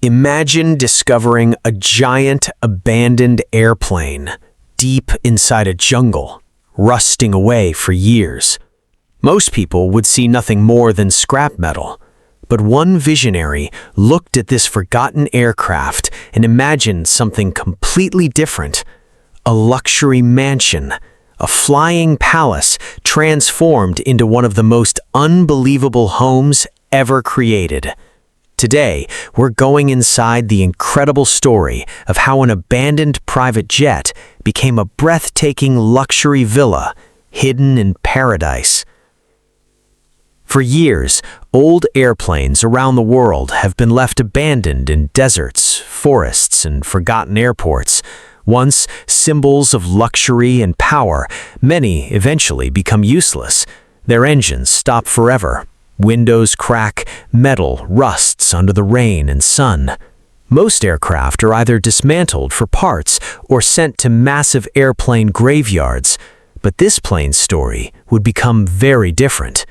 Imagine discovering a giant abandoned airplane deep inside a jungle, rusting away for years. Most people would see nothing more than scrap metal, but one visionary looked at this forgotten aircraft and imagined something completely different: a luxury mansion, a flying palace transformed into one of the most unbelievable homes ever created. Today, we're going inside the incredible story of how an abandoned private jet became a breathtaking luxury villa hidden in paradise. For years, old airplanes around the world have been left abandoned in deserts, forests, and forgotten airports. Once symbols of luxury and power, many eventually become useless. Their engines stop forever. Windows crack, metal rusts under the rain and sun. Most aircraft are either dismantled for parts or sent to massive airplane graveyards. But this plane's story would become very different.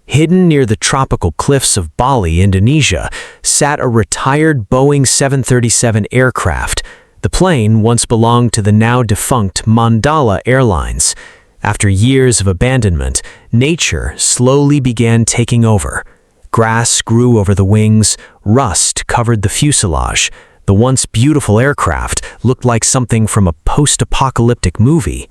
Hidden near the tropical cliffs of Bali, Indonesia, sat a retired Boeing 737 aircraft. The plane once belonged to the now-defunct Mandala Airlines. After years of abandonment, nature slowly began taking over. Grass grew over the wings, rust covered the fuselage. The once beautiful aircraft looked like something from a post-apocalyptic movie.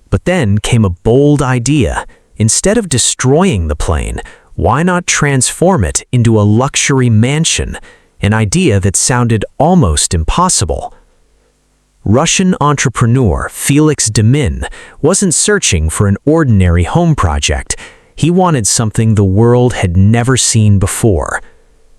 But then came a bold idea. Instead of destroying the plane, why not transform it into a luxury mansion? An idea that sounded almost impossible. Russian entrepreneur Felix Demin wasn't searching for an ordinary home project. He wanted something the world had never seen before.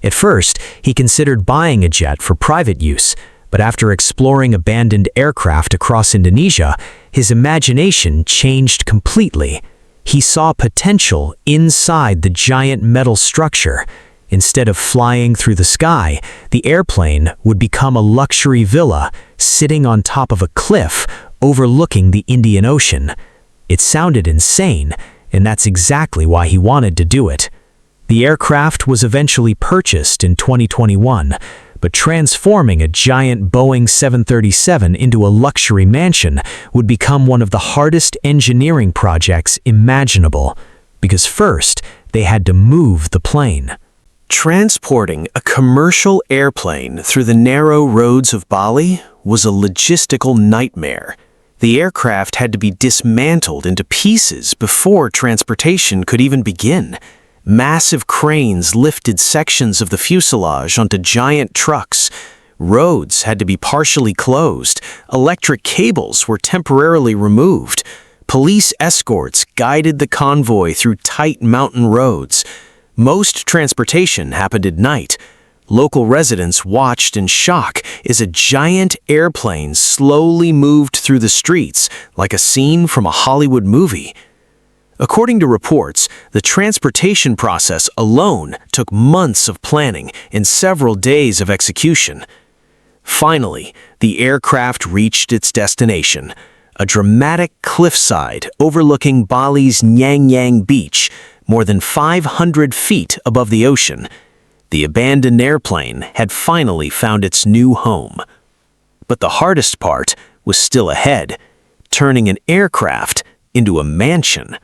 At first, he considered buying a jet for private use, but after exploring abandoned aircraft across Indonesia, his imagination changed completely. He saw potential inside the giant metal structure. Instead of flying through the sky, the airplane would become a luxury villa sitting on top of a cliff overlooking the Indian Ocean. It sounded insane, and that's exactly why he wanted to do it. The aircraft was eventually purchased in 2021, but transforming a giant Boeing 737 into a luxury mansion would become one of the hardest engineering projects imaginable, because first, they had to move the plane. Transporting a commercial airplane through the narrow roads of Bali was a logistical nightmare. The aircraft had to be dismantled into pieces before transportation could even begin. Massive cranes lifted sections of the fuselage onto giant trucks. Roads had to be partially closed. Electric cables were temporarily removed. Police escorts guided the convoy through tight mountain roads. Most transportation happened at night. Local residents watched in shock as a giant airplane slowly moved through the streets like a scene from a Hollywood movie. According to reports, the transportation process alone took months of planning and several days of execution. Finally, the aircraft reached its destination, a dramatic cliffside overlooking Bali's Nyang Nyang Beach, more than 500 feet above the ocean. The abandoned airplane had finally found its new home. But the hardest part was still ahead, turning an aircraft into a mansion.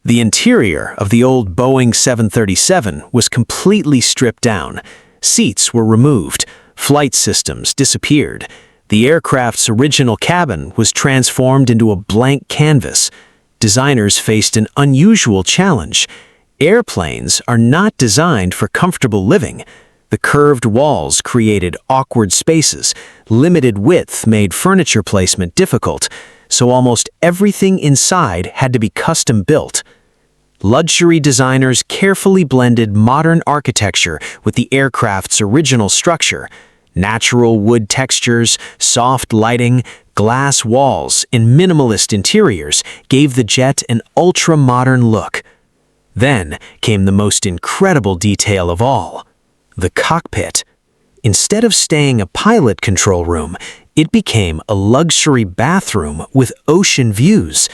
The interior of the old Boeing 737 was completely stripped down. Seats were removed, flight systems disappeared. The aircraft's original cabin was transformed into a blank canvas. Designers faced an unusual challenge. Airplanes are not designed for comfortable living. The curved walls created awkward spaces. Limited width made furniture placement difficult, so almost everything inside had to be custom built. Luxury designers carefully blended modern architecture with the aircraft's original structure. Natural wood textures, soft lighting, glass walls, and minimalist interiors gave the jet an ultra-modern look. Then came the most incredible detail of all: the cockpit. Instead of staying a pilot control room, it became a luxury bathroom with ocean views.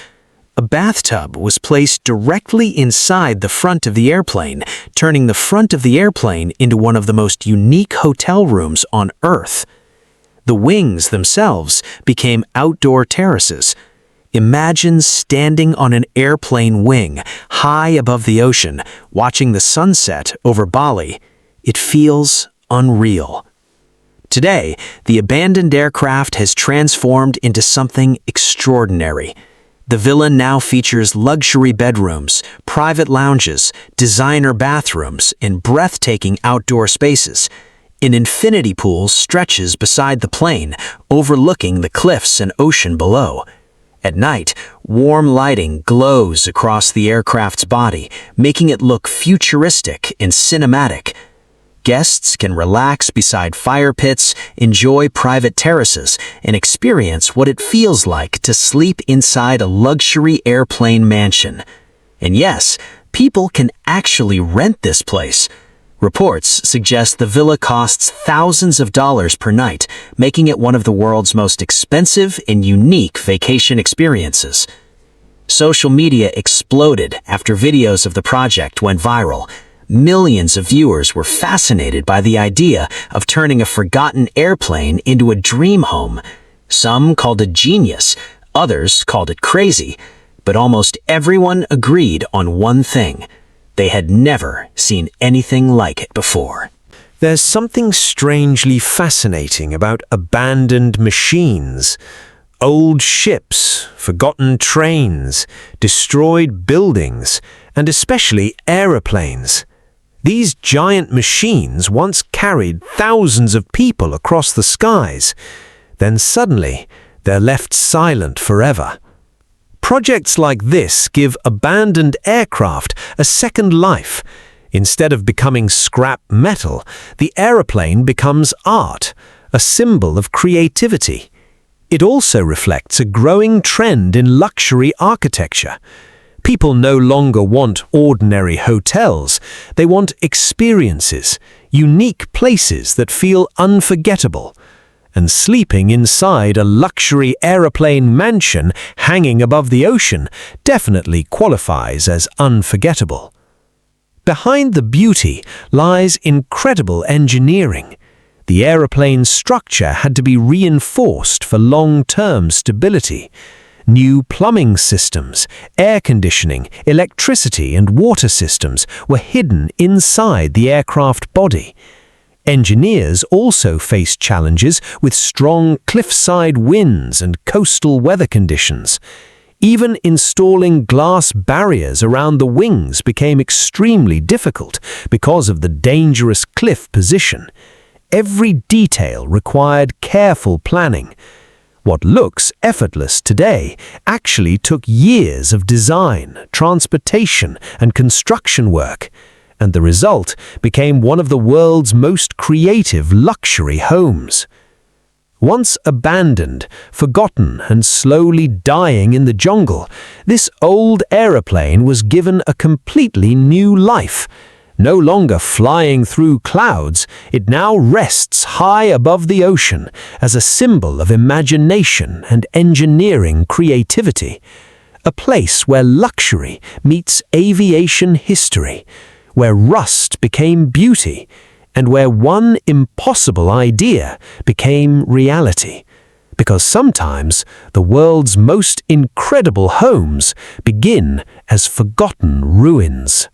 A bathtub was placed directly inside the front of the airplane, turning the front of the airplane into one of the most unique hotel rooms on Earth. The wings themselves became outdoor terraces. Imagine standing on an airplane wing, high above the ocean, watching the sunset over Bali. It feels unreal. Today, the abandoned aircraft has transformed into something extraordinary. The villa now features luxury bedrooms, private lounges, designer bathrooms, and breathtaking outdoor spaces. An infinity pool stretches beside the plane, overlooking the cliffs and ocean below. At night, warm lighting glows across the aircraft's body, making it look futuristic and cinematic. Guests can relax beside fire pits, enjoy private terraces, and experience what it feels like to sleep inside a luxury airplane mansion. And yes, people can actually rent this place. Reports suggest the villa costs thousands of dollars per night, making it one of the world's most expensive and unique vacation experiences. Social media exploded after videos of the project went viral. Millions of viewers were fascinated by the idea of turning a forgotten airplane into a dream home. Some called it genius, others called it crazy, but almost everyone agreed on one thing: they had never seen anything like it before. There's something strangely fascinating about abandoned machines. Old ships, forgotten trains, destroyed buildings, and especially aeroplanes. These giant machines once carried thousands of people across the skies. Then suddenly, they're left silent forever. Projects like this give abandoned aircraft a second life. Instead of becoming scrap metal, the aeroplane becomes art, a symbol of creativity. It also reflects a growing trend in luxury architecture. People no longer want ordinary hotels. They want experiences, unique places that feel unforgettable. And sleeping inside a luxury aeroplane mansion hanging above the ocean definitely qualifies as unforgettable. Behind the beauty lies incredible engineering. The aeroplane's structure had to be reinforced for long-term stability. New plumbing systems, air conditioning, electricity and water systems were hidden inside the aircraft body. Engineers also faced challenges with strong cliffside winds and coastal weather conditions. Even installing glass barriers around the wings became extremely difficult because of the dangerous cliff position. Every detail required careful planning. What looks effortless today actually took years of design, transportation, and construction work, and the result became one of the world's most creative luxury homes. Once abandoned, forgotten, and slowly dying in the jungle, this old aeroplane was given a completely new life. No longer flying through clouds, it now rests high above the ocean as a symbol of imagination and engineering creativity. A place where luxury meets aviation history, where rust became beauty, and where one impossible idea became reality. Because sometimes the world's most incredible homes begin as forgotten ruins.